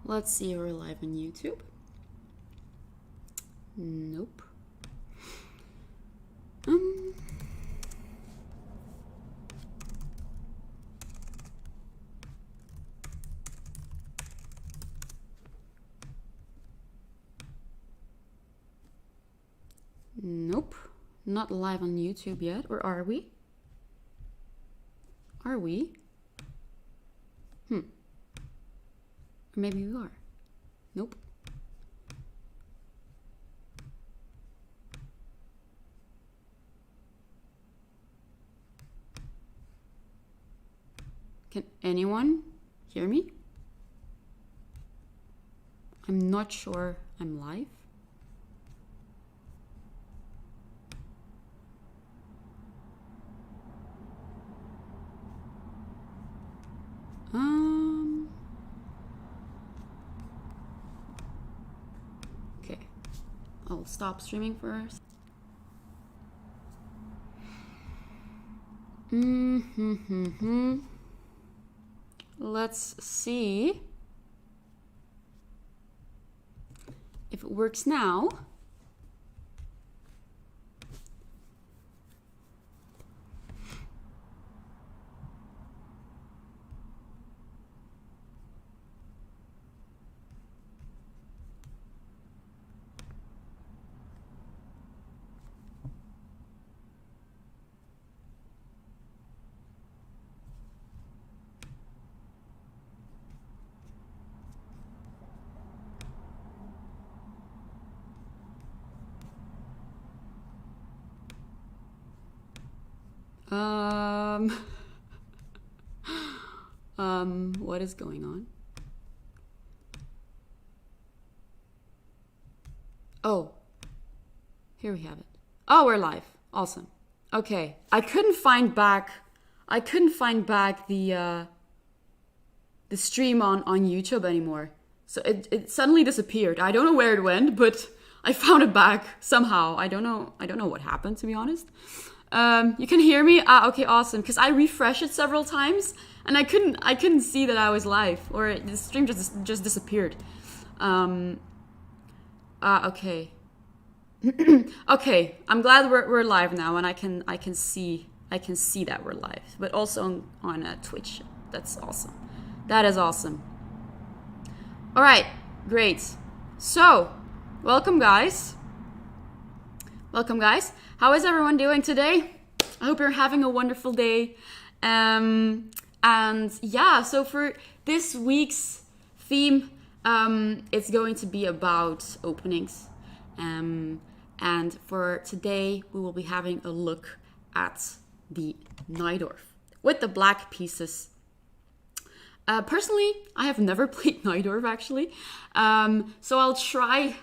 Let's see if we're live on YouTube. Nope. Nope. Not live on YouTube yet. Or are we? Are we? Or maybe we are. Nope. Can anyone hear me? I'm not sure I'm live. Okay, I'll stop streaming first. Let's see if it works now. What is going on? Oh, here we have it. Oh, we're live. Awesome. Okay, I couldn't find back the stream on YouTube anymore. So it suddenly disappeared. I don't know where it went, but I found it back somehow. I don't know what happened, to be honest. You can hear me? Okay, awesome. Because I refreshed it several times and I couldn't see that I was live, or the stream just disappeared. Okay. Okay, I'm glad we're live now, and I can see that we're live, but also on Twitch. That's awesome. That is awesome. All right, great. So, welcome guys. Welcome guys. How is everyone doing today? I hope you're having a wonderful day. And yeah, so for this week's theme, it's going to be about openings. And for today, we will be having a look at the Najdorf with the black pieces. Personally, I have never played Najdorf actually, so I'll try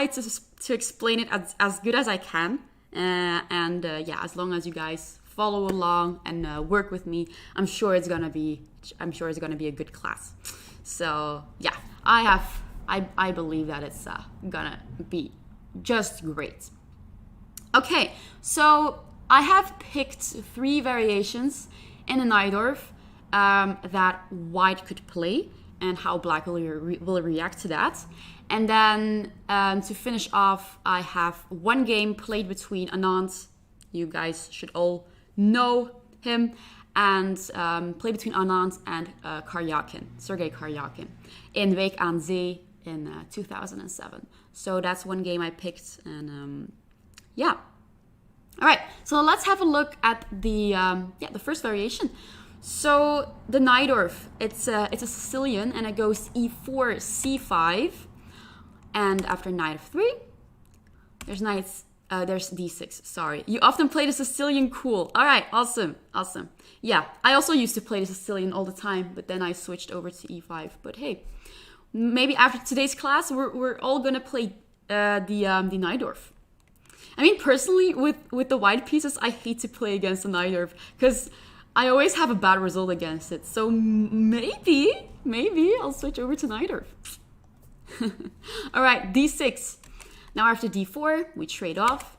to explain it as good as I can, yeah, as long as you guys follow along and work with me, I'm sure it's gonna be a good class. So yeah, I believe that it's gonna be just great. Okay, so I have picked 3 variations in the Najdorf that white could play and how black will react to that. And then to finish off, I have 1 game played between Anand, you guys should all know him, and play between Anand and Karjakin, Sergei Karjakin, in Week aan Zee in 2007. So that's 1 game I picked, and yeah. All right, so let's have a look at the first variation. So the Najdorf, it's a Sicilian, and it goes e4, c5, and after knight f3, there's d6. Sorry, you often play the Sicilian. Cool. All right, awesome. Yeah, I also used to play the Sicilian all the time, but then I switched over to e5. But hey, maybe after today's class, we're all gonna play the Najdorf. I mean, personally, with the white pieces, I hate to play against the Najdorf because I always have a bad result against it. So maybe I'll switch over to Najdorf. All right, d6. Now after d4, we trade off.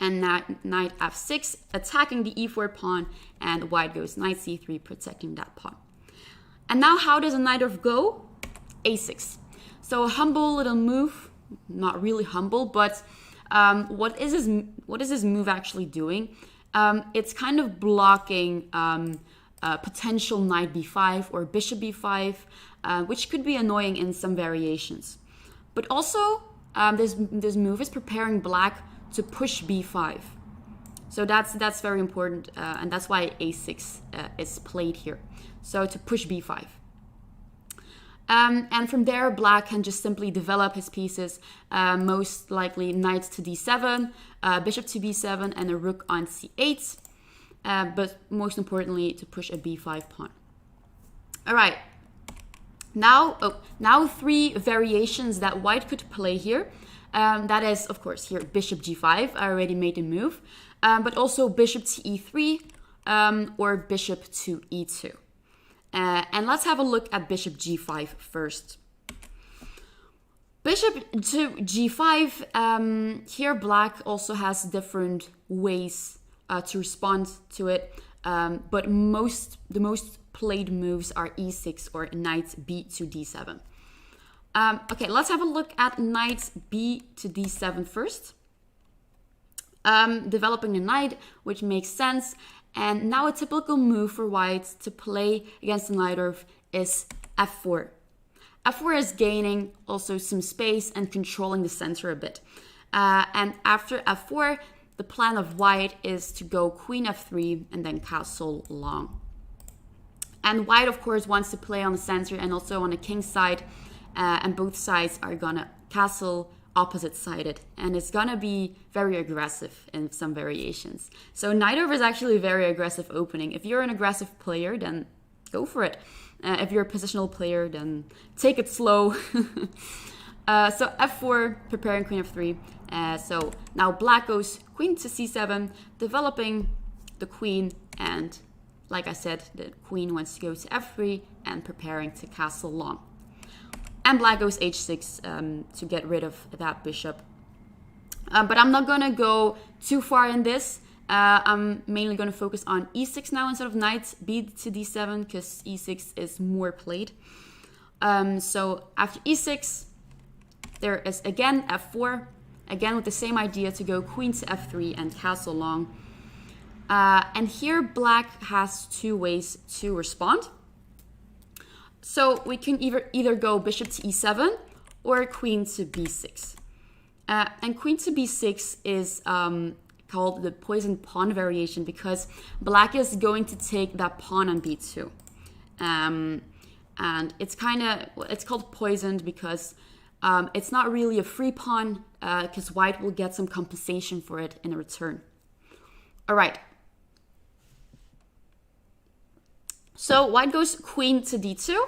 And knight f6, attacking the e4 pawn, and white goes knight c3, protecting that pawn. And now how does a Najdorf go? a6. So a humble little move, not really humble, but what is this move actually doing? It's kind of blocking potential knight b5 or bishop b5, which could be annoying in some variations. But also, this move is preparing black to push b5. So that's very important, and that's why a6 is played here. So to push b5. And from there, black can just simply develop his pieces, most likely knight to d7, bishop to b7, and a rook on c8. But most importantly, to push a b5 pawn. All right. Now 3 variations that white could play here. That is, of course, here bishop g5. I already made the move. But also bishop to e3 or bishop to e2. And let's have a look at bishop g5 first. Bishop to g5, here black also has different ways to respond to it. But the most played moves are e6 or knight b to d7. Okay, let's have a look at knight b to d7 first. Developing the knight, which makes sense. And now a typical move for white to play against the Najdorf is f4. f4 is gaining also some space and controlling the center a bit. And after f4, the plan of white is to go queen f3 and then castle long. And white, of course, wants to play on the center and also on the king side. And both sides are gonna castle opposite-sided, and it's gonna be very aggressive in some variations. So Najdorf is actually a very aggressive opening. If you're an aggressive player, then go for it. If you're a positional player, then take it slow. So f4, preparing queen f3. So now black goes queen to c7, developing the queen, and like I said, the queen wants to go to f3 and preparing to castle long. And black goes h6 to get rid of that bishop. But I'm not going to go too far in this. I'm mainly going to focus on e6 now instead of knight b to d7 because e6 is more played. So after e6, there is again f4. Again with the same idea to go queen to f3 and castle long. And here black has 2 ways to respond. So we can either go bishop to e7 or queen to b6. And queen to b6 is called the poison pawn variation because black is going to take that pawn on b2. And it's called poisoned because it's not really a free pawn because white will get some compensation for it in return. All right. So white goes queen to d2.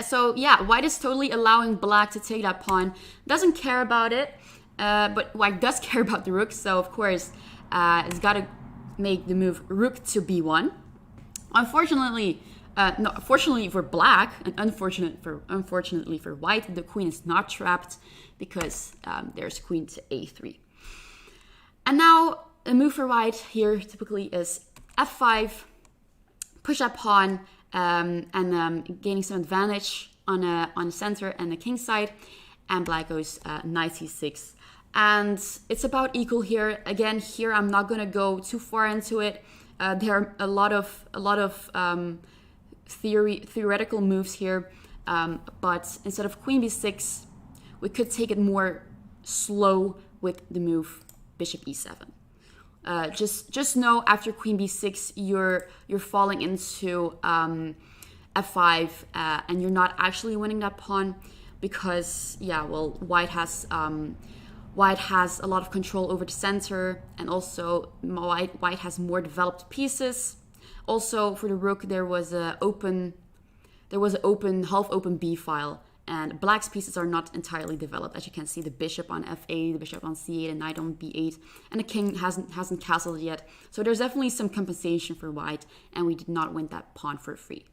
So yeah, white is totally allowing black to take that pawn. Doesn't care about it, but white does care about the rook. So of course, it's got to make the move rook to b1. Unfortunately, fortunately for black, and unfortunately for white, the queen is not trapped because there's queen to a3. And now a move for white here typically is f5. Push that pawn and gaining some advantage on the center and the king side, and black goes knight c6, and it's about equal here. Again, here I'm not gonna go too far into it. There are a lot of theoretical moves here, but instead of queen b6, we could take it more slow with the move bishop e7. Just know after queen b6 you're falling into f5 and you're not actually winning that pawn because white has a lot of control over the center, and also white has more developed pieces. Also for the rook there was a half open b file. And black's pieces are not entirely developed. As you can see, the bishop on f8, the bishop on c8, and knight on b8, and the king hasn't castled yet. So there's definitely some compensation for white, and we did not win that pawn for free,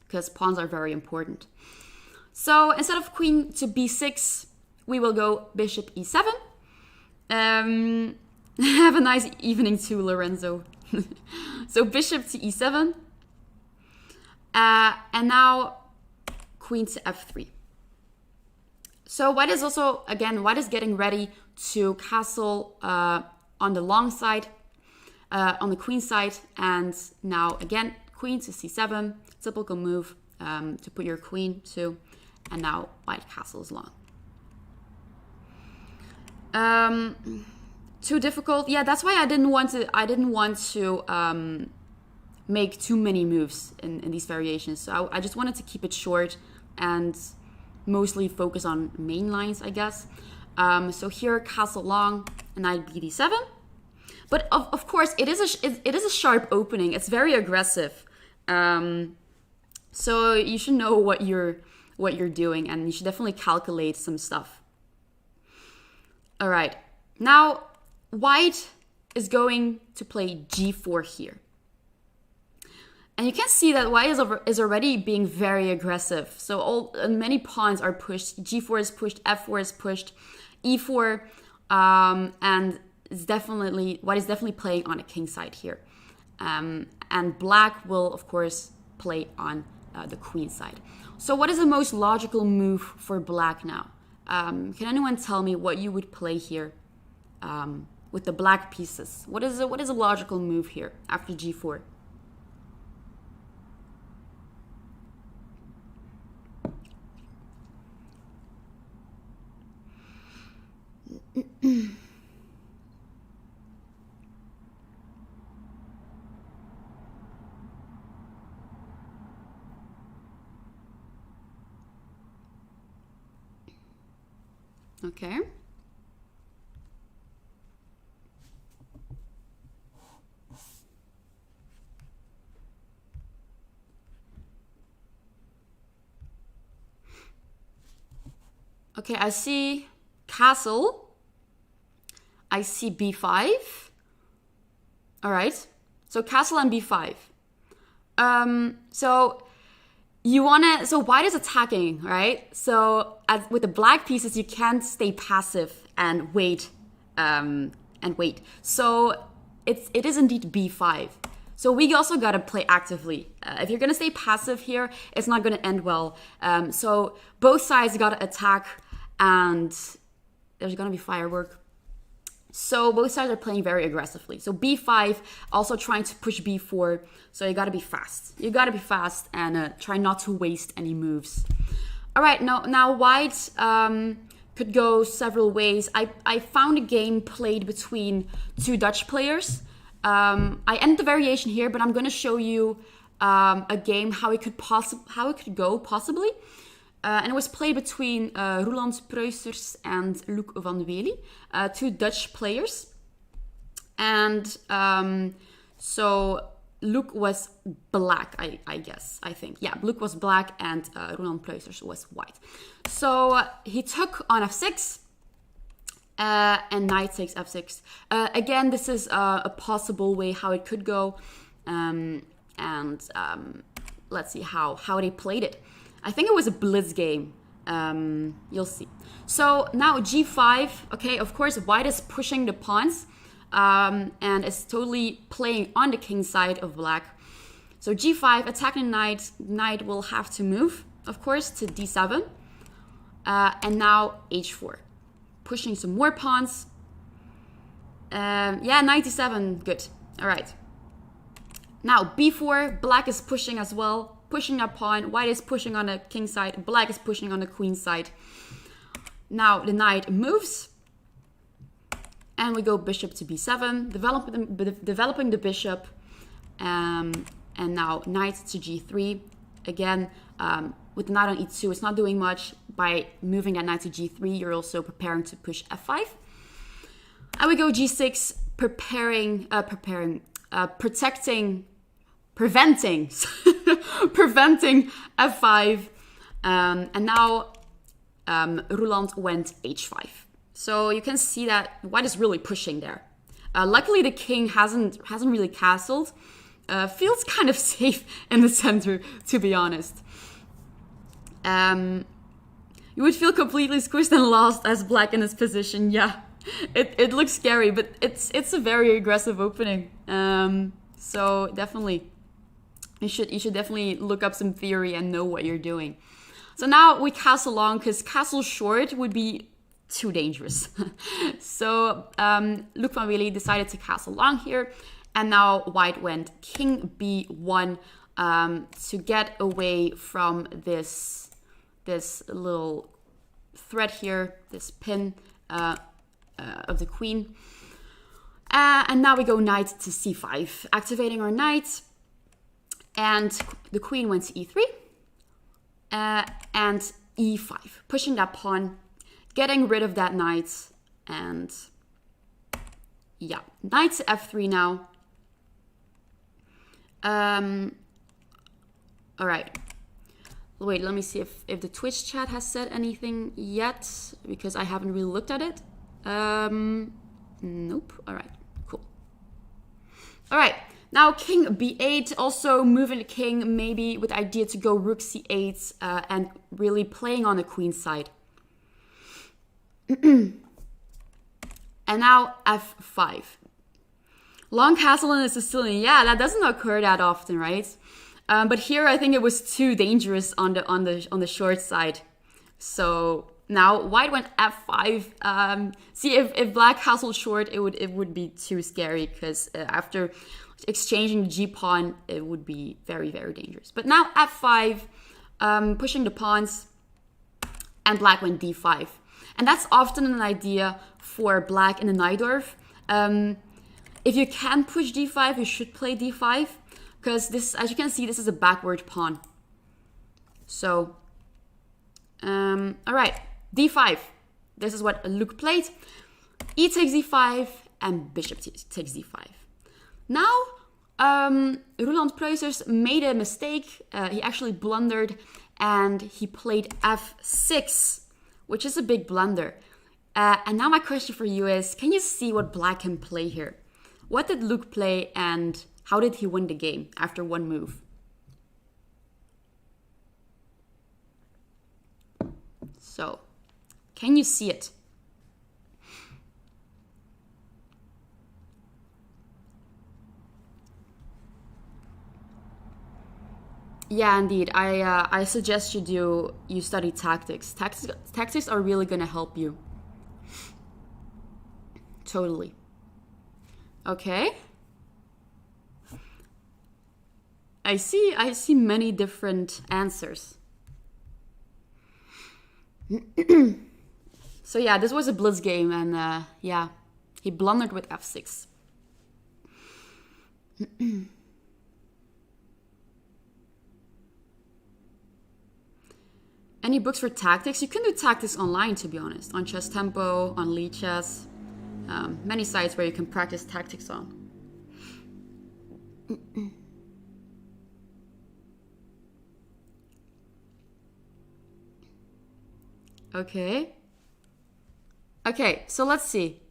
because pawns are very important. So instead of queen to b6, we will go bishop e7. Have a nice evening too, Lorenzo. So bishop to e7. And now queen to f3. So white is also, again, white is getting ready to castle on the long side, on the queen side. And now, again, queen to c7, typical move to put your queen to. And now white castles long. Too difficult. Yeah, that's why I didn't want to make too many moves in these variations. So I just wanted to keep it short and mostly focus on main lines, I guess. So here, castle long, knight bd7. But of course, it is a sharp opening. It's very aggressive. So you should know what you're doing, and you should definitely calculate some stuff. All right, now white is going to play g4 here. And you can see that white is already being very aggressive. So many pawns are pushed. G4 is pushed, f4 is pushed, e4, and white is definitely playing on a king side here. And black will, of course, play on the queen side. So what is the most logical move for black now? Can anyone tell me what you would play here with the black pieces? What is a logical move here after g4? Okay. Okay, I see castle. I see b5. All right. So castle and b5. So white is attacking, right? So with the black pieces, you can't stay passive and wait, So it is indeed b5. So we also gotta play actively. If you're gonna stay passive here, it's not gonna end well. So both sides gotta attack, and there's gonna be firework. So both sides are playing very aggressively. So b5, also trying to push b4. So you gotta be fast. You gotta be fast and try not to waste any moves. All right, now white could go several ways. I found a game played between two Dutch players. I end the variation here, but I'm gonna show you a game how it could go possibly. And it was played between Roland Pruisers and Luc van Wely, two Dutch players. And so Luc was black, I think. Yeah, Luc was black and Roland Pruisers was white. So he took on f6 and knight takes f6. Again, this is a possible way how it could go. Let's see how they played it. I think it was a blitz game. You'll see. So now g5. Okay, of course, white is pushing the pawns and is totally playing on the king side of black. So g5, attacking the knight. Knight will have to move, of course, to d7. And now h4. Pushing some more pawns. Yeah, knight d7. Good. All right. Now b4. Black is pushing as well. Pushing a pawn, white is pushing on the king side, black is pushing on the queen side. Now the knight moves, and we go bishop to b7, developing the bishop, and now knight to g3. Again, with the knight on e2, it's not doing much. By moving that knight to g3, you're also preparing to push f5. And we go g6, preventing f5, and now Roland went h5. So you can see that white is really pushing there. Luckily, the king hasn't really castled. Feels kind of safe in the center, to be honest. You would feel completely squished and lost as black in this position. Yeah, it looks scary, but it's a very aggressive opening. So definitely. You should definitely look up some theory and know what you're doing. So now we castle long, because castle short would be too dangerous. So Luc van Willy decided to castle long here, and now white went king b1 to get away from this little thread here, this pin of the queen. And now we go knight to c5, activating our knight, and the queen went to e3 and e5, pushing that pawn, getting rid of that knight, and yeah, knight to f3 now. All right. Wait, let me see if the Twitch chat has said anything yet, because I haven't really looked at it. Nope. All right, cool. All right, now king b8, also moving the king, maybe with the idea to go rook c8 and really playing on the queen side. And now f5. Long castle in the Sicilian. Yeah, that doesn't occur that often, right? But here I think it was too dangerous on the short side. So now white went f5. See, if black castled short, it would be too scary, because after exchanging the g pawn, it would be very, very dangerous. But now f5, pushing the pawns, and black went d5. And that's often an idea for black in the Najdorf. If you can push d5, you should play d5, because this, as you can see, this is a backward pawn. So, all right, d5. This is what Luc played. E takes d5 and bishop takes d5. Now, Roland Preusers made a mistake. He actually blundered, and he played f6, which is a big blunder. And now my question for you is, can you see what black can play here? What did Luc play, and how did he win the game after one move? So, can you see it? Yeah, indeed. I suggest you study tactics. Tactics are really gonna help you. Totally. Okay. I see many different answers. So yeah, this was a blitz game, and yeah, he blundered with f6. Any books for tactics? You can do tactics online, to be honest, on Chess Tempo, on Lee Chess, many sites where you can practice tactics on. Okay. Okay, so let's see.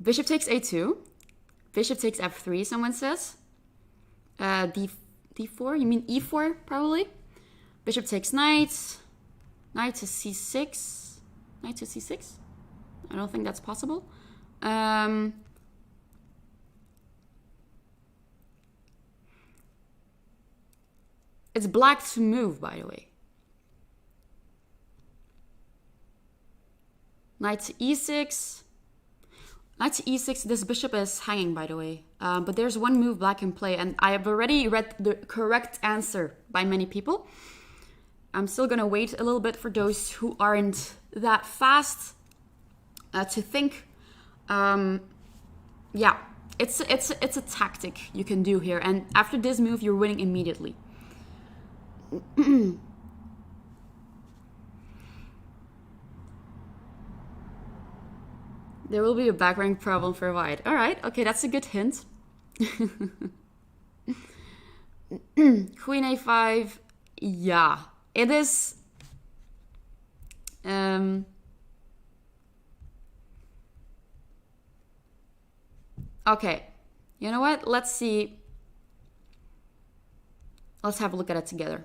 Bishop takes a2. Bishop takes f3, someone says. d4, you mean e4, probably? Bishop takes knight. Knight to c6. Knight to c6? I don't think that's possible. It's black to move, by the way. Knight to e6. Knight to e6, this bishop is hanging, by the way. But there's one move black can play, and I have already read the correct answer by many people. I'm still gonna wait a little bit for those who aren't that fast to think. Yeah, it's a tactic you can do here, and after this move, you're winning immediately. There will be a back rank problem for white. All right, okay, that's a good hint. Queen a5, yeah, it is. Okay, you know what? Let's see. Let's have a look at it together.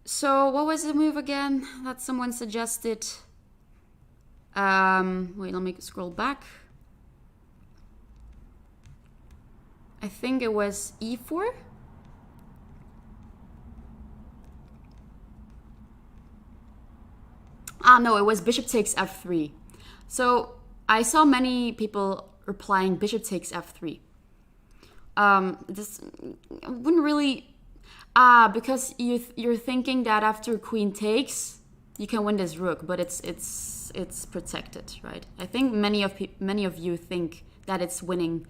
So what was the move again that someone suggested? Wait, let me scroll back. I think it was e4. No, it was bishop takes f3. So I saw many people replying bishop takes f3. This wouldn't really... because you're thinking that after queen takes, you can win this rook, but it's protected, right? I think many of you think that it's winning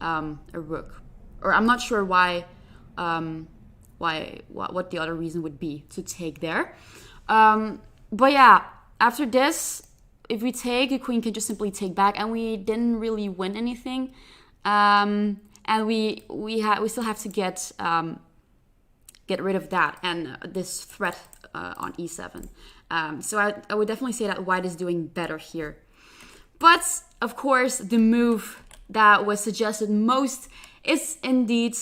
a rook, or I'm not sure why what the other reason would be to take there. But yeah, after this, if we take, the queen can just simply take back, and we didn't really win anything. And we still have to get rid of that and this threat on e7. So I would definitely say that white is doing better here. But of course, the move that was suggested most is indeed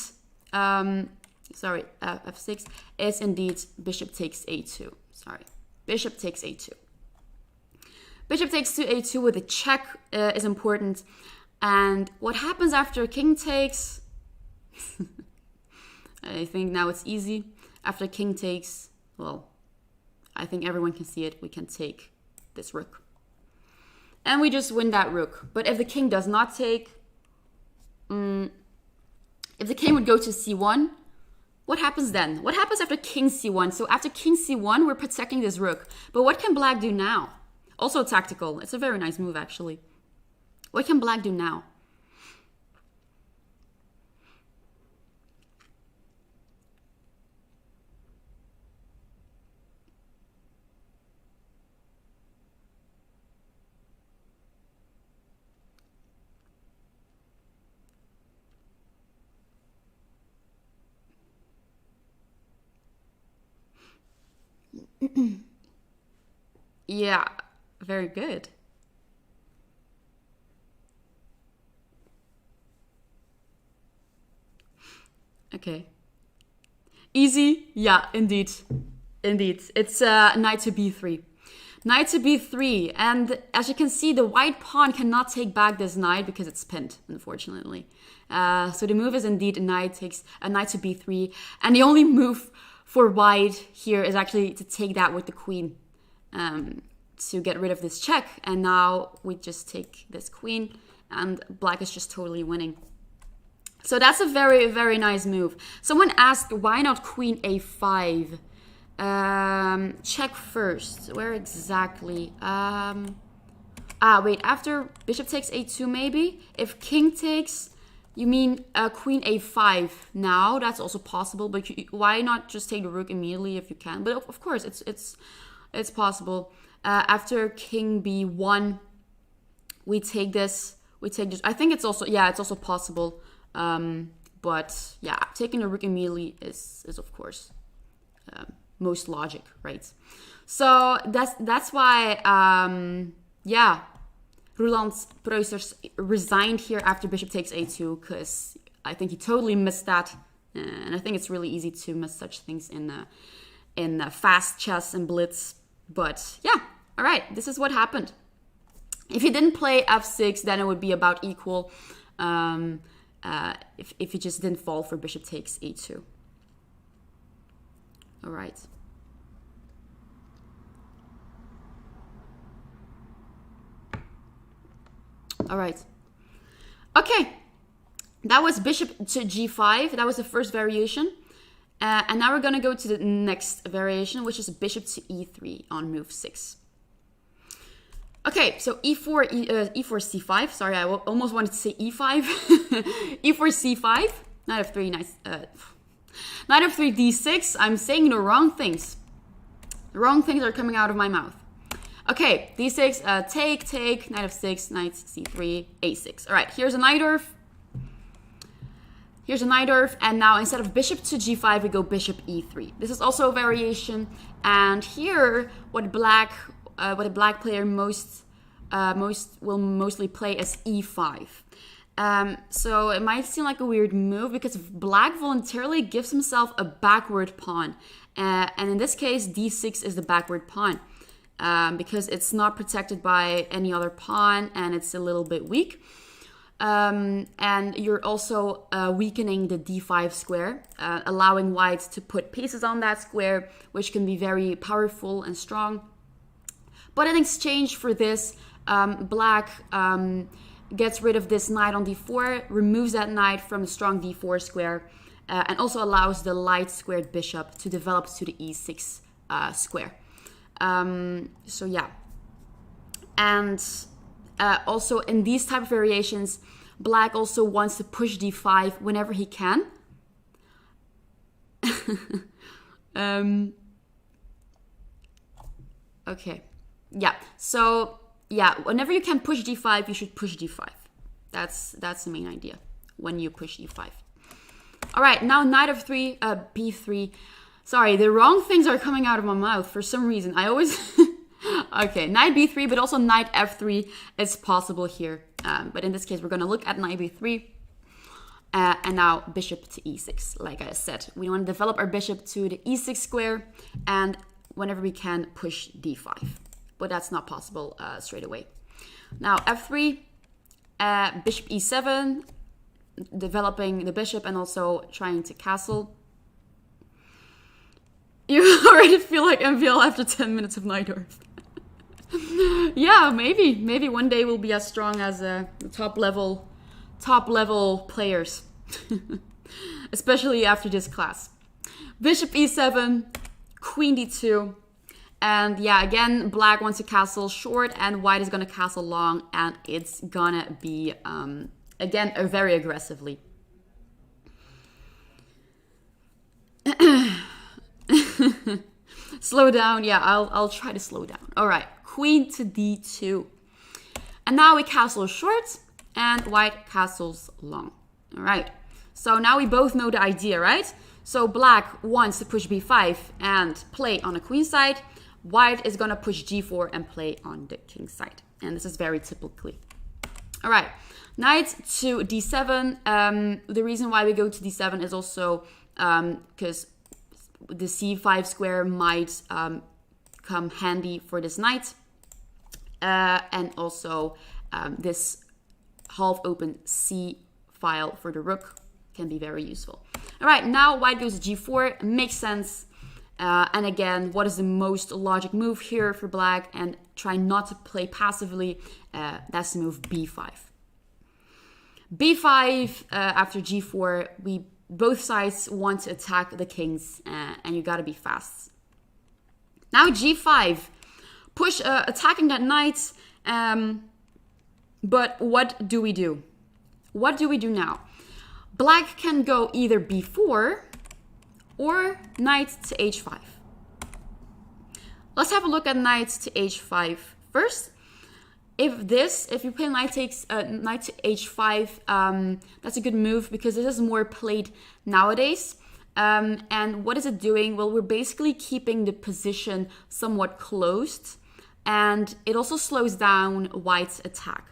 f6 is indeed bishop takes a2. Bishop takes a2. Bishop takes to a2 with a check is important. And what happens after king takes? I think now it's easy. After king takes, well, I think everyone can see it. We can take this rook. And we just win that rook. But if the king does not take, if the king would go to c1, what happens then? What happens after king c1? So after king c1, we're protecting this rook. But what can black do now? Also tactical. It's a very nice move, actually. What can black do now? Yeah, very good. Okay. Easy? Yeah, indeed. Indeed. It's knight to b3. Knight to b3. And as you can see, the white pawn cannot take back this knight because it's pinned, unfortunately. So the move is indeed a knight to b3. And the only move for white here is actually to take that with the queen to get rid of this check. And now we just take this queen and black is just totally winning. So that's a very, very nice move. Someone asked, why not queen a5? Check first. Where exactly? Wait, after bishop takes a2 maybe? If king takes, you mean queen a5 now? That's also possible, but why not just take the rook immediately if you can? But of course, it's possible. After king b1, we take this. I think it's also possible. But yeah, taking the rook immediately is of course most logic, right? So that's why Roland Preusers resigned here after bishop takes a2, because I think he totally missed that, and I think it's really easy to miss such things in fast chess and blitz. But yeah, all right, this is what happened. If he didn't play f6, then it would be about equal. If he just didn't fall for bishop takes a2. All right. All right. Okay. That was bishop to g5. That was the first variation. And now we're going to go to the next variation, which is bishop to e3 on move 6. Okay, so e4 c5. Sorry, I almost wanted to say e5. e4 c5. Knight of 3, nice. Knight of 3 d6. I'm saying the wrong things. The wrong things are coming out of my mouth. Okay, d6, take, knight of 6, knight c3, a6. All right, here's a Najdorf. And now instead of bishop to g5, we go bishop e3. This is also a variation. And here, what a black player will mostly play is e5. So it might seem like a weird move because black voluntarily gives himself a backward pawn. And in this case, d6 is the backward pawn because it's not protected by any other pawn and it's a little bit weak. And you're also weakening the d5 square, allowing white to put pieces on that square, which can be very powerful and strong. But in exchange for this, black gets rid of this knight on d4, removes that knight from the strong d4 square, and also allows the light squared bishop to develop to the e6 square. So yeah. And also in these type of variations, black also wants to push d5 whenever he can. Okay. Yeah. So yeah, whenever you can push d5, you should push d5. That's the main idea when you push d5. All right, now knight of b3. Sorry, the wrong things are coming out of my mouth for some reason. I always... Okay, knight b3, but also knight f3 is possible here. But in this case, we're going to look at knight b3. And now bishop to e6. Like I said, we want to develop our bishop to the e6 square. And whenever we can, push d5. But that's not possible straight away. Now f3, bishop e7, developing the bishop and also trying to castle. You already feel like MVL after 10 minutes of Najdorf. Yeah, maybe one day we'll be as strong as the top level players, especially after this class. Bishop e7, queen d2, and yeah, again, black wants to castle short and white is gonna castle long, and it's gonna be again very aggressively. Slow down. Yeah, I'll try to slow down. All right, queen to d2. And now we castle short and white castles long. All right, so now we both know the idea, right? So black wants to push b5 and play on the queen side. White is going to push g4 and play on the king side. And this is very typically. All right, knight to d7. The reason why we go to d7 is also because the c5 square might come handy for this knight. And also this half open c file for the rook can be very useful. All right, now white goes to g4. Makes sense. And again, what is the most logic move here for black? And try not to play passively. That's the move b5. b5 after g4, both sides want to attack the kings, and you gotta be fast. Now g5, push attacking that knight. But what do we do? What do we do now? Black can go either b4 or knight to h5. Let's have a look at knight to h5 first. If you play knight to h5, that's a good move because this is more played nowadays. And what is it doing? Well, we're basically keeping the position somewhat closed, and it also slows down white's attack.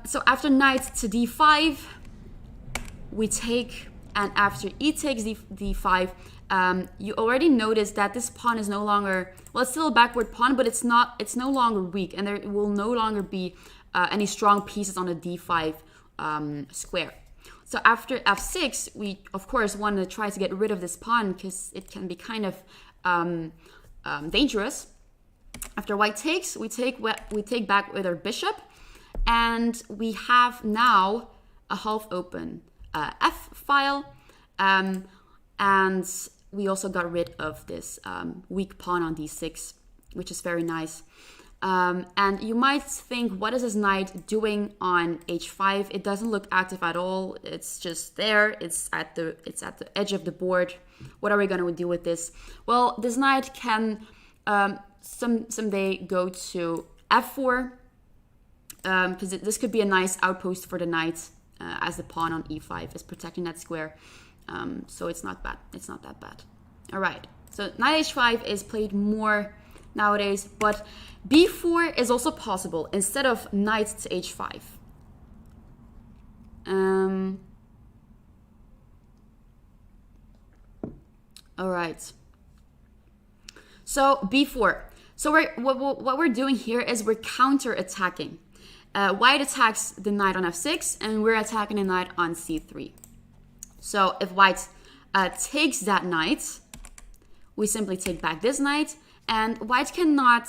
So after knight to d5, we take, and after e takes d5, you already noticed that this pawn is no longer, well, it's still a backward pawn, but it's no longer weak, and there will no longer be any strong pieces on the d5 square. So after f6, we of course want to try to get rid of this pawn because it can be kind of dangerous. After white takes, we take back with our bishop, and we have now a half open f file, and we also got rid of this weak pawn on d6, which is very nice. And you might think, what is this knight doing on h5? It doesn't look active at all. It's just there. It's at the edge of the board. What are we going to do with this? Well, this knight can someday go to f4, because this could be a nice outpost for the knight, as the pawn on e5 is protecting that square. So it's not bad. It's not that bad. All right. So knight h5 is played more nowadays, but b4 is also possible instead of knight to h5. All right. So b4. So what we're doing here is we're counter attacking. White attacks the knight on f6, and we're attacking the knight on c3. So if white takes that knight, we simply take back this knight, and white cannot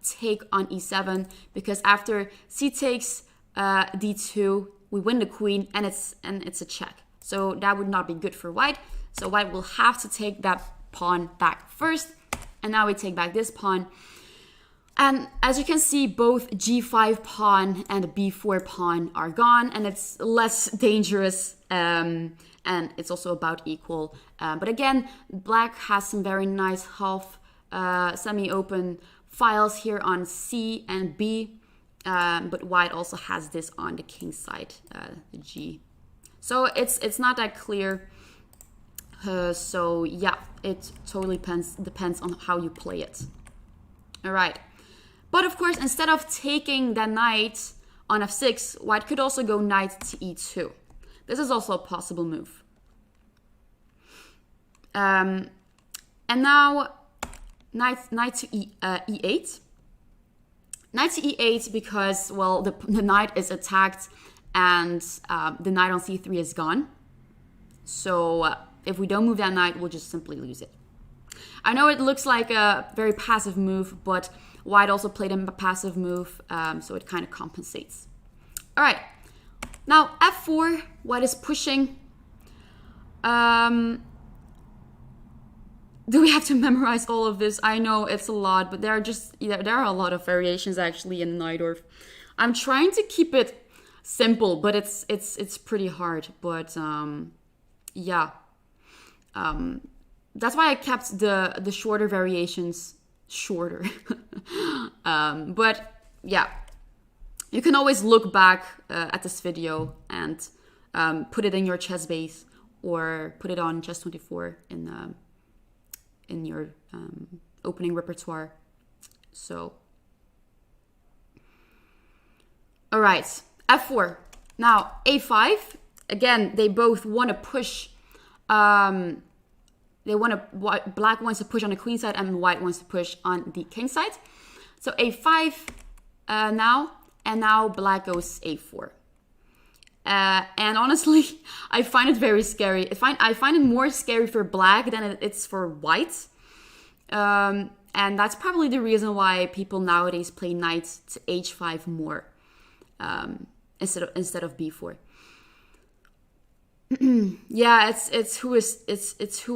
take on e7 because after c takes d2, we win the queen, and it's a check. So that would not be good for white. So white will have to take that pawn back first, and now we take back this pawn. And as you can see, both g5 pawn and the b4 pawn are gone, and it's less dangerous, and it's also about equal. But again, black has some very nice half semi-open files here on c and b, but white also has this on the king side, the g. So it's not that clear. So yeah, it totally depends on how you play it. All right. But of course, instead of taking the knight on f6, white could also go knight to e2. This is also a possible move. And now knight to e8. Knight to e8 because, well, the knight is attacked and the knight on c3 is gone. So if we don't move that knight, we'll just simply lose it. I know it looks like a very passive move, but white also played a passive move, so it kind of compensates. All right, now f4, white is pushing. Do we have to memorize all of this? I know it's a lot, but there are a lot of variations actually in Najdorf. I'm trying to keep it simple, but it's pretty hard. But yeah, that's why I kept the shorter variations shorter. But yeah, you can always look back at this video and put it in your chess base or put it on chess24 in your opening repertoire. So, all right, f4. Now a5. Again, they both want to push. Black wants to push on the queen side and white wants to push on the king side. So a5 now, and now black goes a4. And honestly, I find it very scary. I find it more scary for black than it's for white. And that's probably the reason why people nowadays play knight to h5 more instead of b4. Yeah, it's who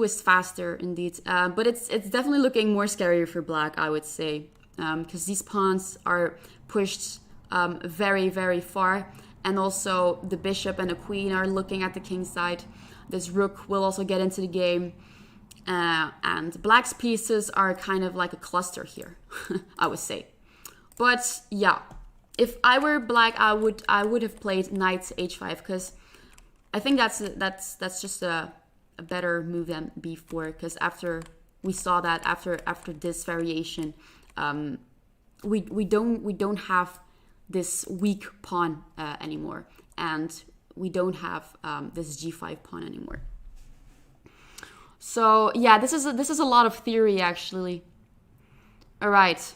is faster indeed. But it's definitely looking more scarier for black, I would say, because these pawns are pushed very, very far. And also the bishop and the queen are looking at the king side. This rook will also get into the game. And black's pieces are kind of like a cluster here, I would say. But yeah, if I were black, I would have played knight to h5 because I think that's just a better move than b4. Because after we saw that after this variation, we don't have this weak pawn anymore, and we don't have this g5 pawn anymore. So yeah, this is a lot of theory actually. All right,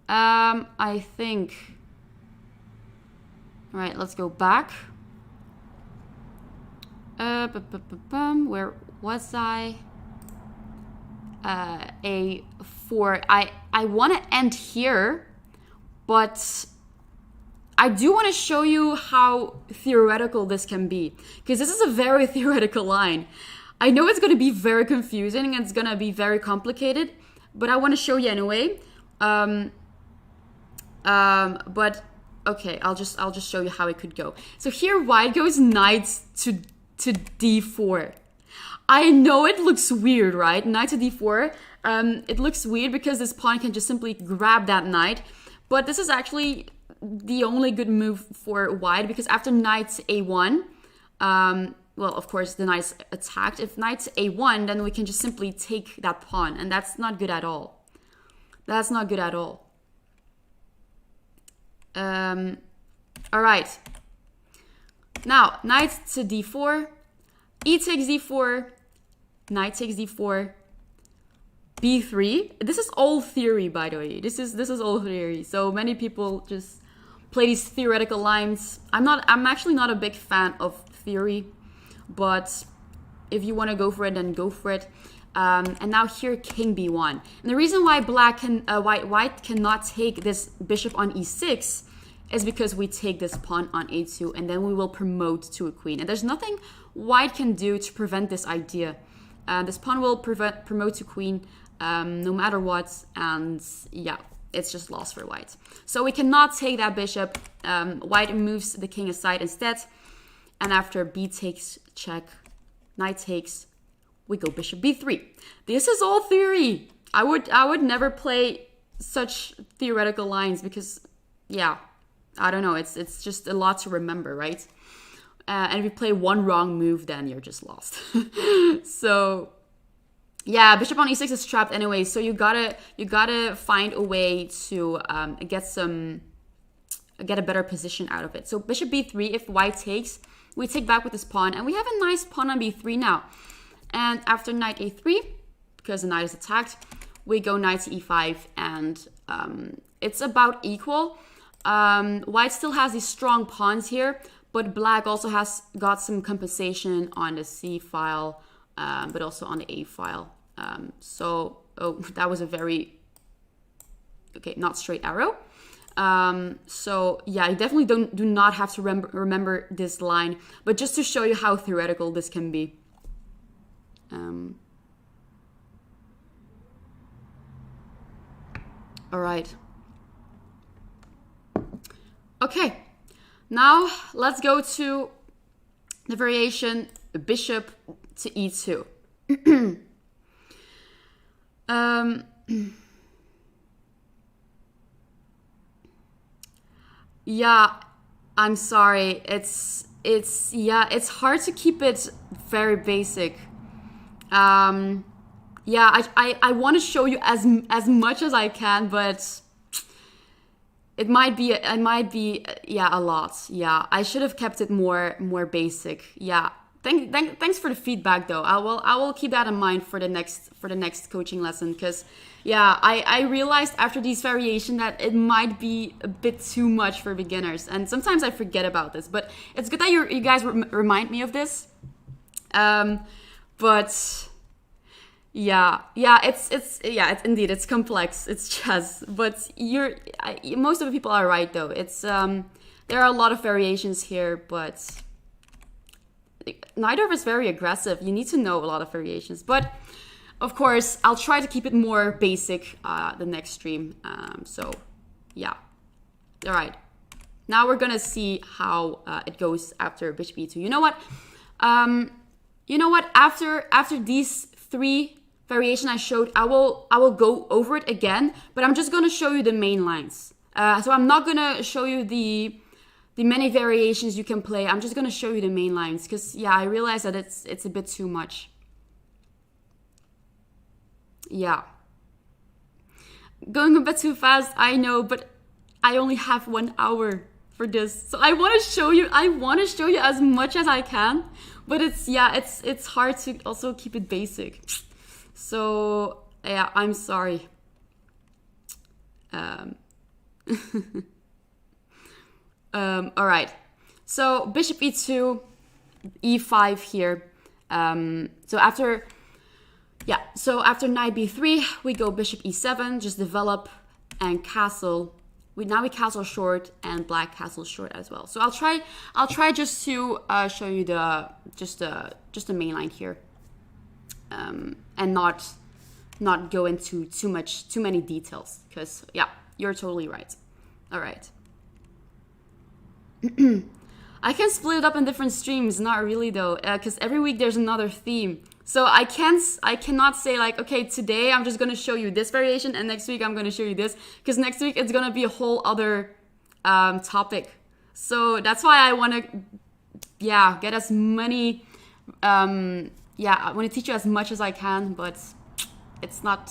I think. All right, let's go back. Where was I? A4. I want to end here. But I do want to show you how theoretical this can be, because this is a very theoretical line. I know it's going to be very confusing and it's going to be very complicated, but I want to show you anyway. But okay, I'll just show you how it could go. So here white goes knight to d4. I know it looks weird, right? Knight to d4. It looks weird because this pawn can just simply grab that knight. But this is actually the only good move for white, because after knight to a1, well, of course, the knight's attacked. If knight to a1, then we can just simply take that pawn, and that's not good at all. That's not good at all. All right. Now, knight to d4, e takes d4, knight takes d4, b3. This is all theory, by the way. This is all theory. So many people just play these theoretical lines. I'm actually not a big fan of theory, but if you want to go for it, then go for it. And now here, king b1. And the reason why white cannot take this bishop on e6 is because we take this pawn on a2, and then we will promote to a queen. And there's nothing white can do to prevent this idea. This pawn will promote to queen no matter what, and yeah, it's just lost for white. So we cannot take that bishop. White moves the king aside instead, and after b takes check, knight takes, we go bishop b3. This is all theory. I would never play such theoretical lines because, yeah, I don't know. It's just a lot to remember, right? And if you play one wrong move, then you're just lost. So, yeah, bishop on e6 is trapped anyway. So you gotta find a way to get a better position out of it. So bishop b3. If white takes, we take back with this pawn, and we have a nice pawn on b3 now. And after knight a3, because the knight is attacked, we go knight to e5, and it's about equal. White still has these strong pawns here, but black also has got some compensation on the c file, but also on the a file. That was a very, not straight arrow. So yeah, you definitely do not have to remember this line, but just to show you how theoretical this can be. All right. Okay, now let's go to the variation bishop to e2. Yeah, I'm sorry. It's hard to keep it very basic. Yeah, I want to show you as much as I can, but it might be a lot. Yeah, I should have kept it more basic. Yeah. Thanks for the feedback though. I will keep that in mind for the next coaching lesson, because yeah, I realized after these variation that it might be a bit too much for beginners, and sometimes I forget about this, but it's good that you guys remind me of this. But yeah, it's indeed, it's complex, it's chess, but most of the people are right though. It's there are a lot of variations here, but Najdorf is very aggressive. You need to know a lot of variations, but of course I'll try to keep it more basic the next stream. So yeah, all right, now we're gonna see how it goes after bishop e2. You know what? After these three variation I showed, I will go over it again, but I'm just gonna show you the main lines. So I'm not gonna show you the many variations you can play. I'm just gonna show you the main lines, because yeah, I realize that it's a bit too much. Yeah, going a bit too fast, I know, but I only have 1 hour for this, so I want to show you as much as I can, but it's hard to also keep it basic. So yeah, I'm sorry. All right, so bishop e2, e5 here. So after knight b3, we go bishop e7, just develop and castle. We castle short, and black castle short as well. So I'll try just to show you the main line here, and not go into too many details, because yeah, you're totally right. All right. I can split it up in different streams. Not really though, because every week there's another theme. So I cannot say like, okay, today I'm just gonna show you this variation, and next week I'm gonna show you this, because next week it's gonna be a whole other topic. So that's why I want to, get as many. I want to teach you as much as I can, but it's not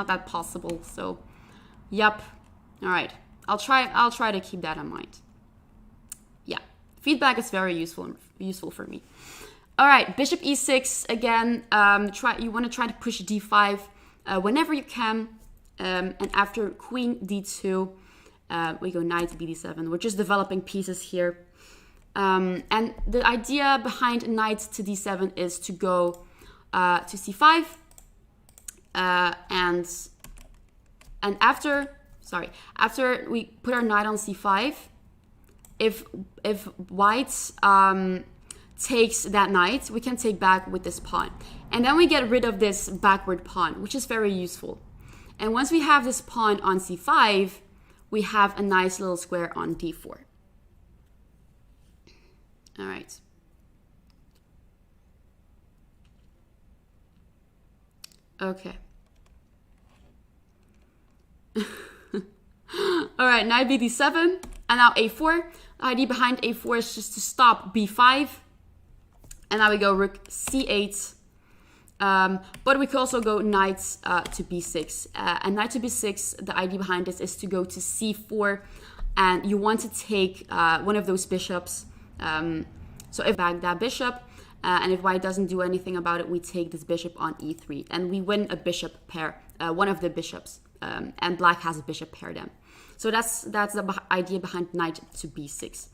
that possible. So, yep. All right. I'll try to keep that in mind. Yeah, feedback is very useful for me. All right, bishop e6 again. You want to try to push d5 whenever you can, and after queen d2, We go knight to bd7. We're just developing pieces here. And the idea behind knight to d7 is to go to c5. And after we put our knight on c5, if white takes that knight, we can take back with this pawn. And then we get rid of this backward pawn, which is very useful. And once we have this pawn on c5, we have a nice little square on d4. All right. Okay. All right, knight bd7, and now a4. The idea behind a4 is just to stop b5. And now we go rook c8. But we could also go knight to b6. And knight to b6, the idea behind this is to go to c4. And you want to take one of those bishops. So if back that bishop, and if white doesn't do anything about it, we take this bishop on e3. And we win a bishop pair, one of the bishops. And black has a bishop pair then. So that's the idea behind knight to b6.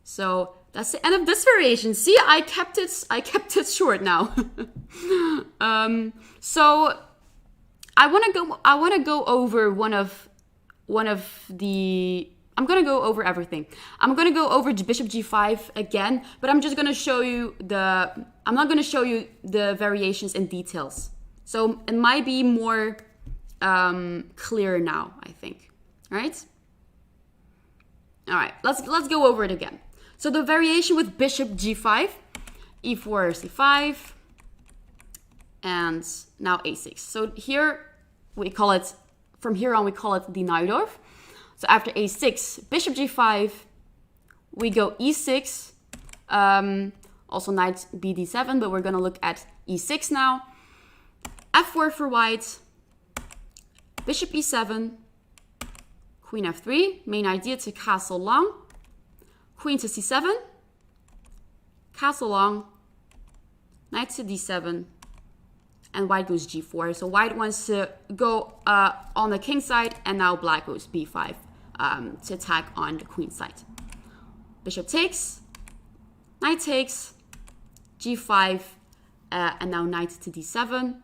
So that's the end of this variation. See, I kept it short now. So I want to go over one of the. I'm gonna go over everything. I'm gonna go over bishop g5 again, but I'm just gonna show you I'm not gonna show you the variations in details. So it might be more clear now, I think. All right. All right. Let's go over it again. So the variation with bishop g5, e4, c5, and now a6. So here we call it, from here on we call it the Najdorf. So after a6, bishop g5, we go e6, also knight bd7, but we're going to look at e6 now. f4 for white, bishop e7, queen f3, main idea to castle long, queen to c7, castle long, knight to d7, and white goes g4. So white wants to go on the king side, and now black goes b5 to attack on the queen side. Bishop takes, knight takes, g5, and now knight to d7.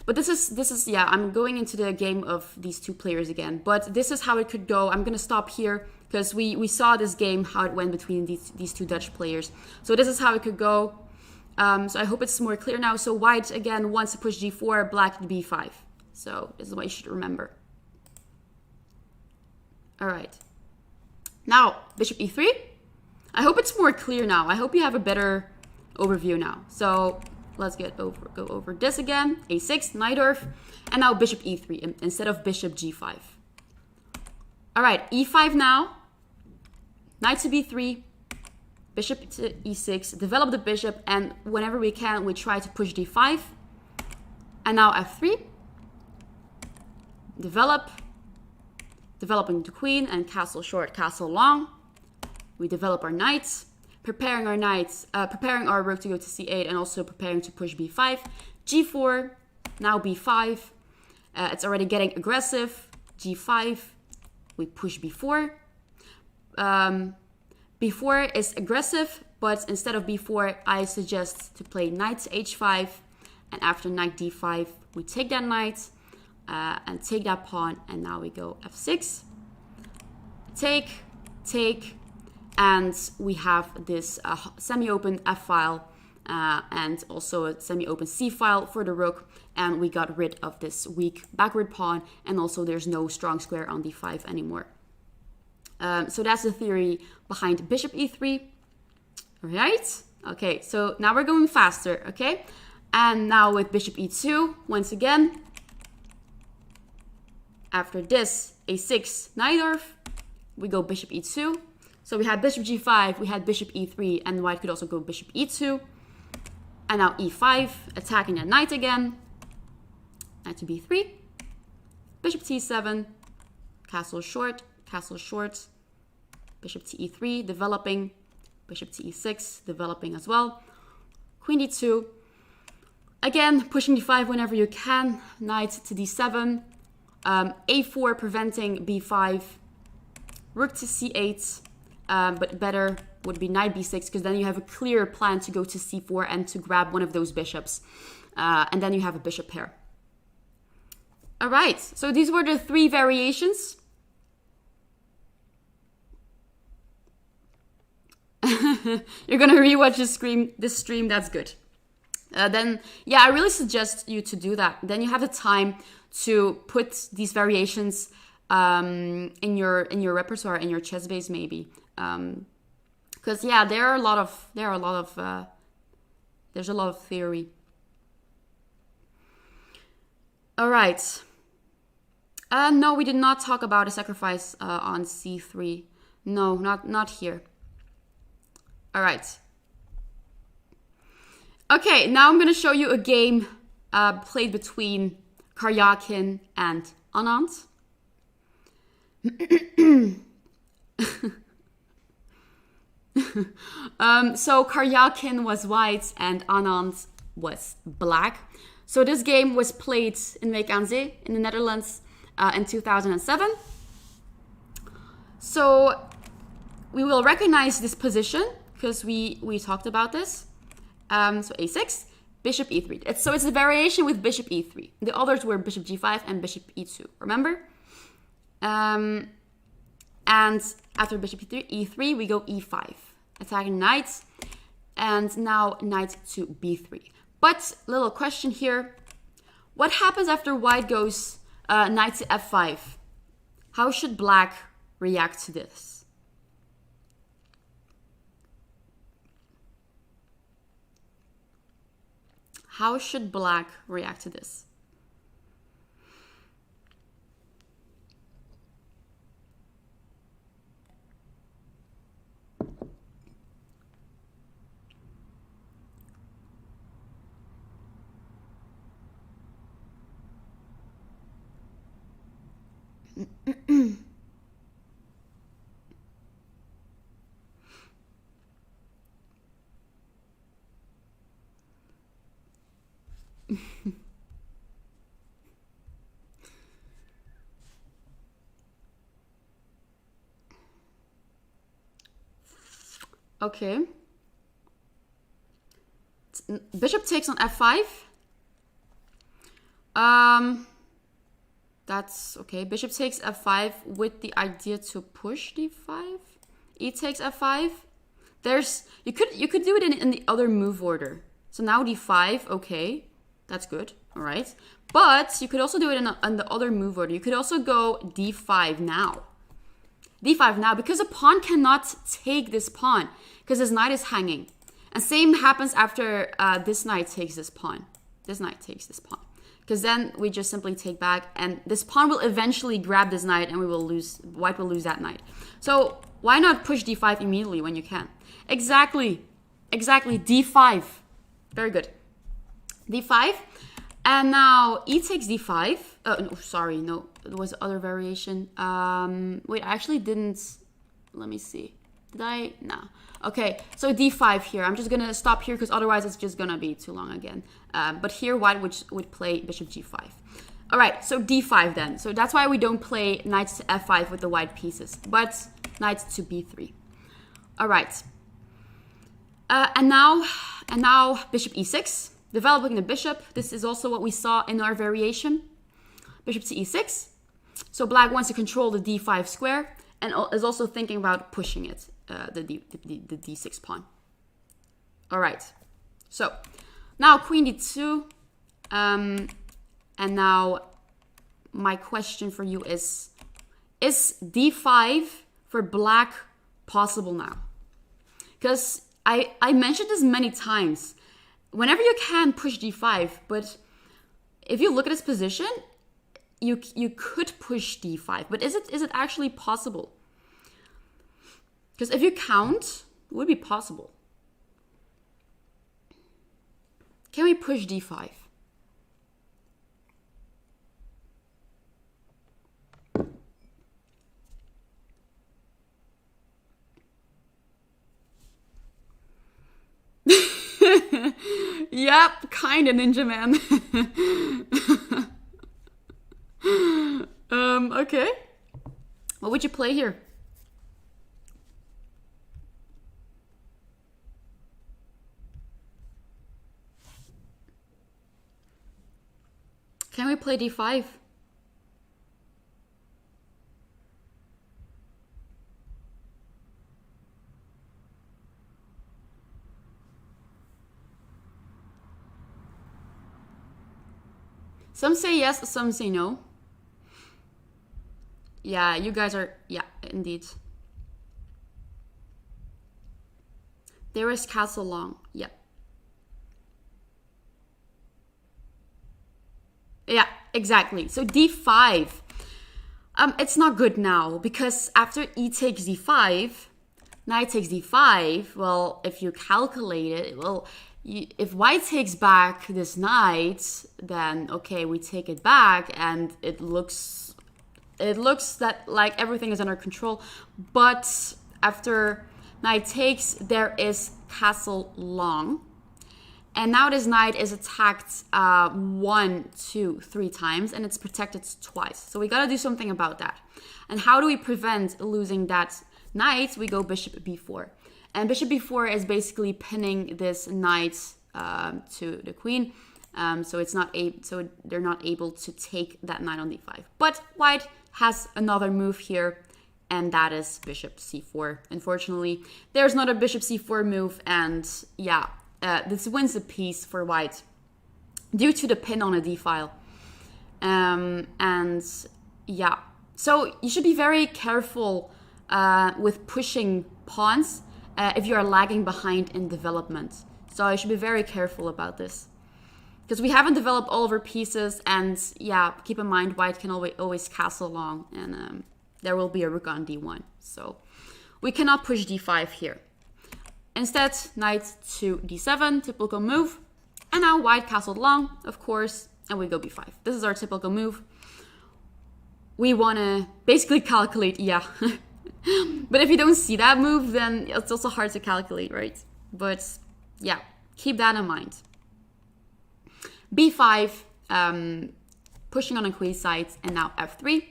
But this is yeah, I'm going into the game of these two players again. But this is how it could go. I'm gonna stop here because we saw this game, how it went between these two Dutch players. So this is how it could go. So I hope it's more clear now. So white again wants to push g4, black to b5. So this is what you should remember. All right. Now bishop e3. I hope it's more clear now. I hope you have a better overview now. So let's go over this again. a6, Najdorf, and now bishop e3 instead of bishop g5. All right, e5 now. Knight to b3. Bishop to e6, develop the bishop, and whenever we can, we try to push d5. And now f3. Developing the queen, and castle short, castle long. We develop our knights, preparing our knights, preparing our rook to go to c8, and also preparing to push b5. g4, now b5. It's already getting aggressive. g5, we push b4. b4 is aggressive, but instead of b4, I suggest to play knight to h5, and after knight d5, we take that knight and take that pawn, and now we go f6, take, and we have this semi-open f file and also a semi-open c file for the rook, and we got rid of this weak backward pawn, and also there's no strong square on d5 anymore. So that's the theory behind bishop e3. All right. Okay, so now we're going faster, okay? And now with bishop e2, once again, after this, a6, Najdorf, we go bishop e2. So we had bishop g5, we had bishop e3, and white could also go bishop e2. And now e5, attacking that knight again. Knight to b3, bishop t7, castle short, bishop to e3, developing, bishop to e6, developing as well, queen d2, again pushing d5 whenever you can, knight to d7, a4 preventing b5, rook to c8, but better would be knight b6, because then you have a clear plan to go to c4 and to grab one of those bishops. And then you have a bishop pair. All right, so these were the 3 variations. You're gonna rewatch this stream, that's good. Then, yeah, I really suggest you to do that. Then you have the time to put these variations in your repertoire, in your chess base maybe. Because yeah, there's a lot of theory. All right. No, we did not talk about a sacrifice on c3. No, not here. All right. Okay, now I'm going to show you a game played between Karjakin and Anand. So Karjakin was white and Anand was black. So this game was played in Wijk aan Zee in the Netherlands in 2007. So we will recognize this position because we talked about this. So a6, bishop e3. So it's a variation with bishop e3. The others were bishop g5 and bishop e2, remember? And after bishop e3, we go e5, attacking knight, and now knight to b3. But little question here, what happens after white goes knight to f5? How should black react to this? How should black react to this? Okay. Bishop takes on f5. That's okay. Bishop takes f5 with the idea to push d5. E takes f5. You could do it in the other move order. So now d5, okay. That's good. All right. But you could also do it in the other move order. You could also go d5 now. D5 now, because a pawn cannot take this pawn because this knight is hanging. And same happens after this knight takes this pawn. This knight takes this pawn. Because then we just simply take back and this pawn will eventually grab this knight and white will lose that knight. So why not push d5 immediately when you can? Exactly, d5. Very good. d5. And now e takes d5. No, there was other variation. Wait, I actually didn't. Let me see. Did I? No. Okay, so d5 here. I'm just gonna stop here because otherwise it's just gonna be too long again. But here white would play bishop g5. All right, so d5 then. So that's why we don't play knight to f5 with the white pieces, but knight to b3. All right. And now bishop e6. Developing the bishop. This is also what we saw in our variation. Bishop to e6. So black wants to control the d5 square and is also thinking about pushing it, the d6 pawn. All right. So now queen d2. And now my question for you is d5 for black possible now? Because I mentioned this many times. Whenever you can, push d5, but if you look at this position, you could push d5, but is it actually possible? Because if you count, it would be possible. Can we push d5? Yep, kinda, Ninja Man. Okay. What would you play here? Can we play d5? Some say yes, some say no. Yeah, you guys are... Yeah, indeed. There is castle long. Yeah. Yeah, exactly. So d5. It's not good now because after e takes d5, knight takes d5. Well, if you calculate it, well, if white takes back this knight, then okay, we take it back, and it looks that like everything is under control. But after knight takes, there is castle long. And now this knight is attacked 1, 2, 3 times, and it's protected twice. So we gotta do something about that. And how do we prevent losing that knight? We go bishop b4. And bishop b4 is basically pinning this knight to the queen. So they're not able to take that knight on d5. But white has another move here, and that is bishop c4. Unfortunately, there's not a bishop c4 move, and yeah. This wins a piece for white due to the pin on a d-file. And yeah, so you should be very careful with pushing pawns if you are lagging behind in development. So you should be very careful about this. Because we haven't developed all of our pieces, and yeah, keep in mind white can always castle long, and there will be a rook on d1. So we cannot push d5 here. Instead, knight to d7, typical move. And now white castled long, of course, and we go b5. This is our typical move. We want to basically calculate, yeah. But if you don't see that move, then it's also hard to calculate, right? But yeah, keep that in mind. b5, pushing on a queen side, and now f3.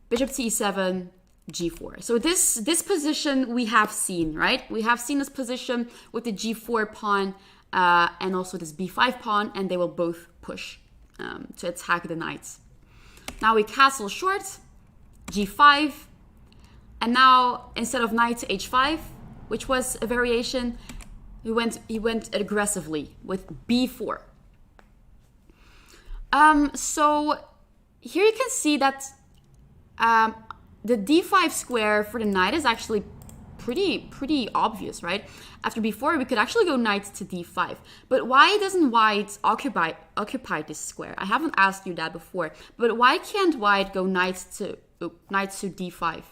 Bishop to e7. g4. So this position we have seen, right? We have seen this position with the g4 pawn and also this b5 pawn, and they will both push to attack the knights. Now we castle short, g5, and now instead of knight to h5, which was a variation, he went aggressively with b4. So here you can see that the d5 square for the knight is actually pretty obvious, right? After b4, we could actually go knight to d5. But why doesn't white occupy this square? I haven't asked you that before. But why can't white go knight to d5?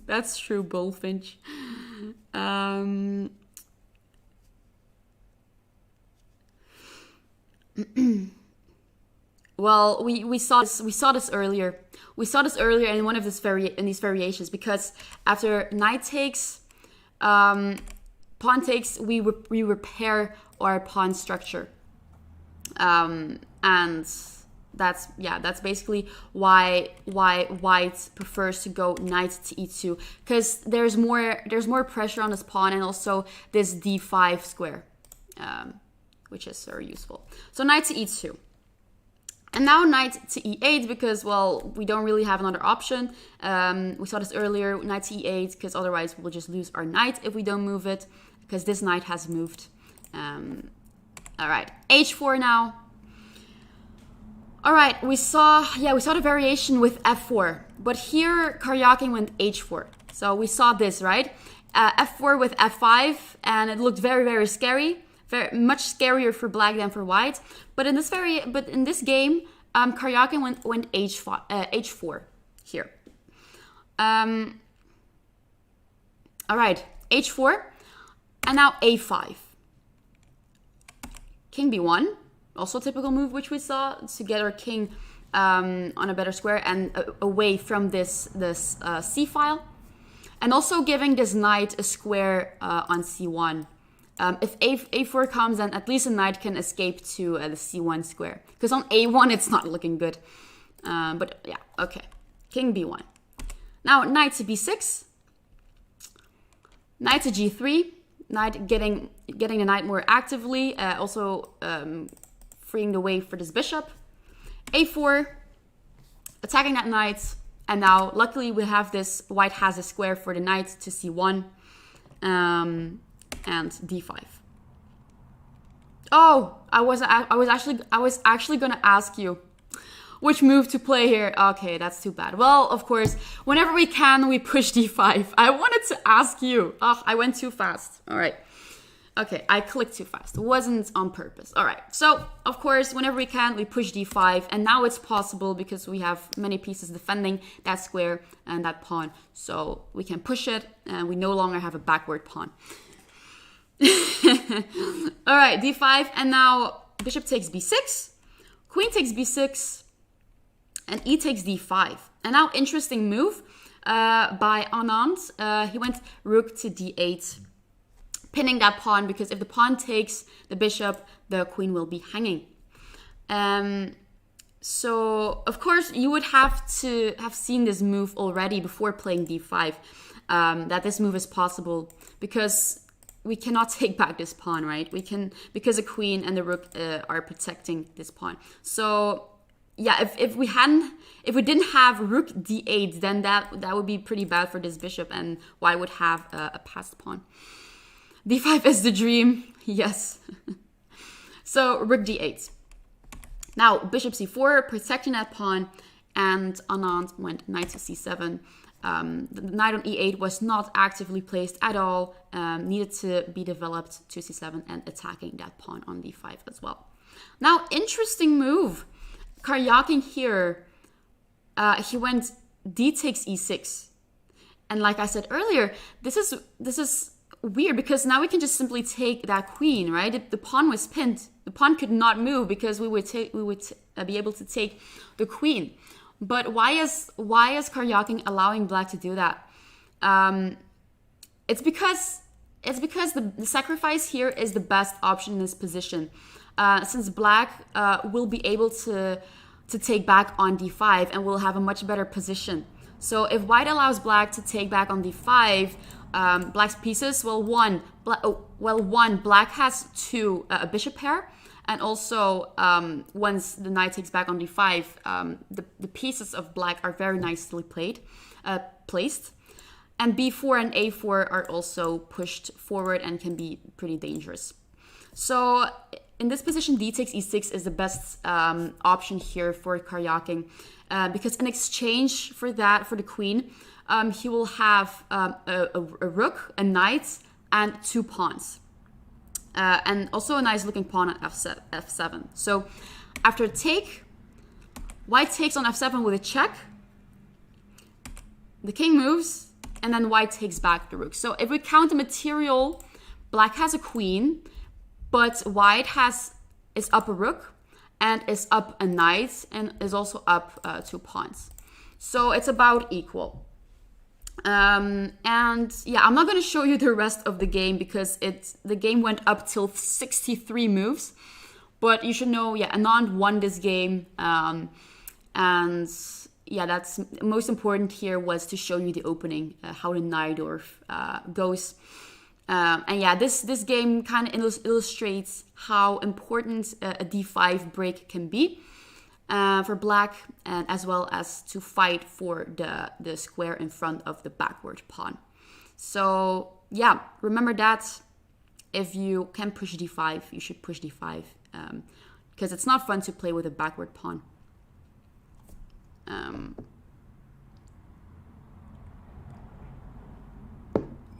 That's true, Bullfinch. Well, we saw this earlier. We saw this earlier in one of these variations, because after knight takes, pawn takes, we repair our pawn structure, and that's basically why white prefers to go knight to e2, because there's more pressure on this pawn, and also this d5 square, which is very useful. So knight to e2. And now knight to e8, because, well, we don't really have another option. We saw this earlier, knight to e8, because otherwise we'll just lose our knight if we don't move it, because this knight has moved. All right, h4 now. All right, we saw the variation with f4, but here Karjakin went h4. So we saw this, right? F4 with f5, and it looked very, very scary. Very much scarier for black than for white. But in this game, Karjakin went h4 here. All right, h4, and now a5. King b1, also a typical move which we saw to get our king on a better square and away from this c file, and also giving this knight a square on c1. If a4 comes, then at least a knight can escape to the c1 square, because on a1 it's not looking good. But yeah, okay, king b1. Now knight to b6, knight to g3, knight getting the knight more actively, also freeing the way for this bishop. a4, attacking that knight, and now luckily we have this, white has a square for the knight to c1, and d5. Oh, I was actually gonna ask you which move to play here. Okay, that's too bad. Well, of course, whenever we can, we push d5. I wanted to ask you. Oh, I went too fast. All right. Okay, I clicked too fast. It wasn't on purpose. All right. So, of course, whenever we can, we push d5. And now it's possible because we have many pieces defending that square and that pawn. So we can push it, and we no longer have a backward pawn. All right, d5. And now bishop takes b6. Queen takes b6. And e takes d5. And now, interesting move by Anand. He went rook to d8, pinning that pawn, because if the pawn takes the bishop, the queen will be hanging. So, of course, you would have to have seen this move already before playing d5, that this move is possible, because we cannot take back this pawn, right? We can, because the queen and the rook are protecting this pawn. So, yeah, if we didn't have rook d8, then that would be pretty bad for this bishop, and white would have a passed pawn. d5 is the dream, yes. So rook d8. Now bishop c4, protecting that pawn, and Anand went knight to c7. The knight on e8 was not actively placed at all, needed to be developed to c7 and attacking that pawn on d5 as well. Now, interesting move. Karjakin here, he went d takes e6, and like I said earlier, this is weird, because now we can just simply take that queen, right? The pawn was pinned. The pawn could not move because we would be able to take the queen. But why is Karjakin allowing black to do that? It's because the sacrifice here is the best option in this position. Since black will be able to take back on d5 and will have a much better position. So if white allows black to take back on d5, black's pieces, one, black has a bishop pair, and also once the knight takes back on d5, the pieces of black are very nicely placed. And b4 and a4 are also pushed forward and can be pretty dangerous. So in this position, d takes e6 is the best option here for Karjakin, because in exchange for the queen, he will have a rook, a knight, and two pawns. And also a nice looking pawn on f7. So after take, white takes on f7 with a check. The king moves, and then white takes back the rook. So if we count the material, black has a queen, but white is up a rook and is up a knight and is also up two pawns. So it's about equal. And yeah, I'm not going to show you the rest of the game because the game went up till 63 moves. But you should know, yeah, Anand won this game. And yeah, that's most important here was to show you the opening, how the Najdorf goes. And yeah, this game kind of illustrates how important a d5 break can be for black, and as well as to fight for the square in front of the backward pawn. So yeah, remember that if you can push d5, you should push d5, because it's not fun to play with a backward pawn.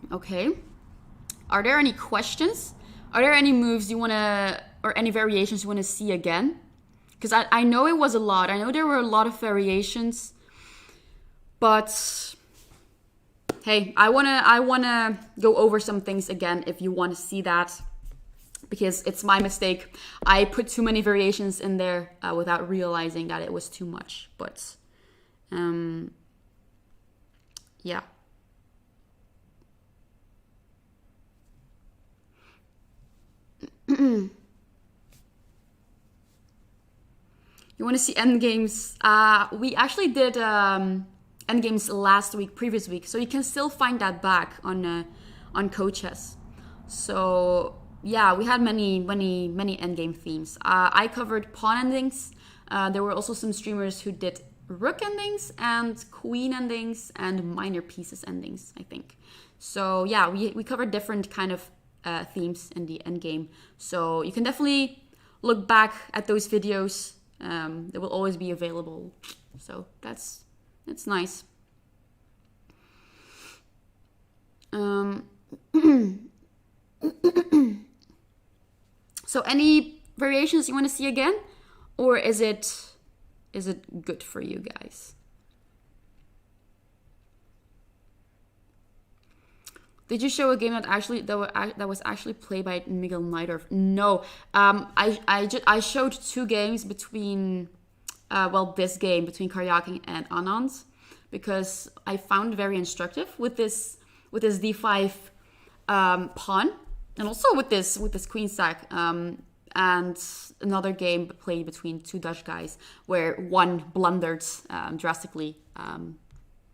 Okay. Are there any questions? Are there any moves you want to, or any variations you want to see again? Because I know it was a lot. I know there were a lot of variations. But hey, I wanna go over some things again if you want to see that, because it's my mistake. I put too many variations in there without realizing that it was too much. But yeah. You want to see endgames? We actually did endgames previous week, so you can still find that back on CoChess. So yeah, we had many endgame themes. I covered pawn endings. There were also some streamers who did rook endings and queen endings and minor pieces endings, I think. So yeah, we covered different kind of themes in the endgame. So you can definitely look back at those videos. They will always be available. So that's nice. So any variations you want to see again, or is it good for you guys? Did you show a game that was actually played by Miguel Najdorf? No. I showed 2 games between this game between Karjakin and Anand, because I found it very instructive with this d5 pawn, and also with this queen sack, and another game played between 2 Dutch guys where one blundered drastically,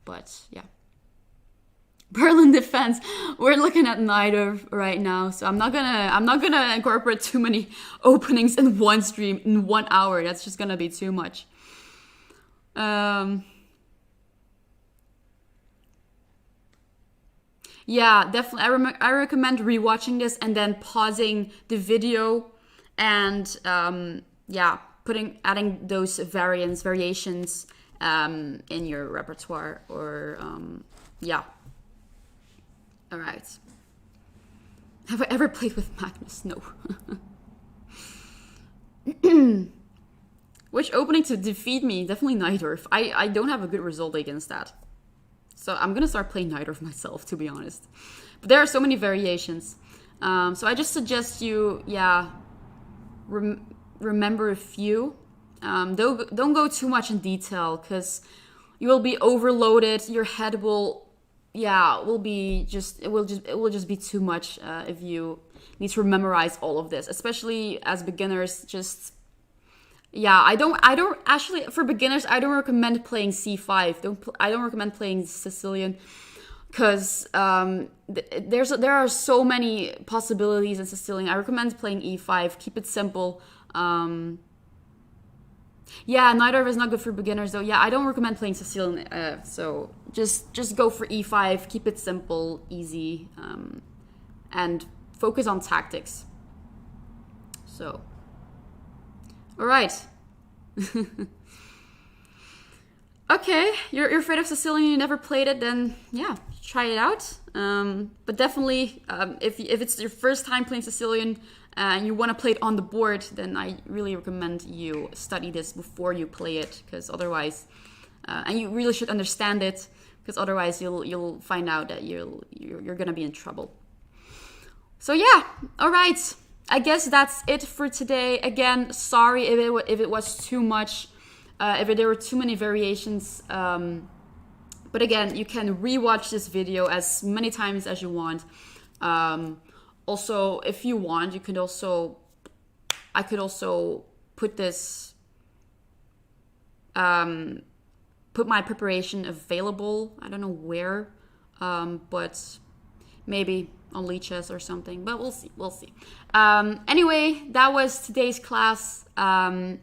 but yeah. Berlin defense. We're looking at Najdorf right now, so I'm not gonna incorporate too many openings in one stream in 1 hour. That's just gonna be too much. Yeah, definitely. I recommend rewatching this and then pausing the video and adding those variations in your repertoire, or yeah. All right. Have I ever played with Magnus? No. Which opening to defeat me? Definitely Najdorf. I don't have a good result against that. So I'm going to start playing Najdorf myself, to be honest. But there are so many variations. So I just suggest you, remember a few. Don't go too much in detail, because you will be overloaded. Your head will just be too much if you need to memorize all of this, especially as beginners. I don't actually, for beginners, I don't recommend playing c5. I don't recommend playing Sicilian, because there are so many possibilities in Sicilian. I recommend playing e5. Keep it simple. Najdorf is not good for beginners, though. Yeah, I don't recommend playing Sicilian. So just go for e5. Keep it simple, easy, and focus on tactics. So, all right. Okay, you're afraid of Sicilian. You never played it, then yeah, try it out. But definitely, if it's your first time playing Sicilian, and you want to play it on the board, then I really recommend you study this before you play it, because otherwise, and you really should understand it, because otherwise you'll find out that you're gonna be in trouble. So yeah, all right. I guess that's it for today. Again, sorry if it was too much, if there were too many variations. But again, you can rewatch this video as many times as you want. Also, if you want, I could also put this, put my preparation available. I don't know where, but maybe on Lichess or something, but we'll see. Anyway, that was today's class. And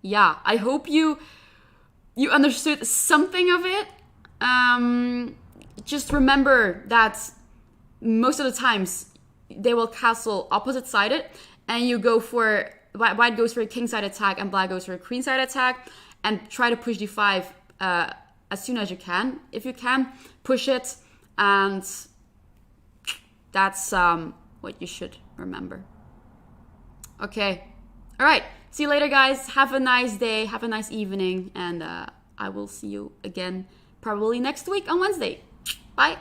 yeah, I hope you understood something of it. Just remember that most of the times they will castle opposite sided, and you go for white goes for a king side attack and black goes for a queen side attack, and try to push d5 as soon as you can. If you can, push it, and that's what you should remember. Okay, All right. See you later, guys. Have a nice day. Have a nice evening. And I will see you again probably next week on Wednesday. Bye.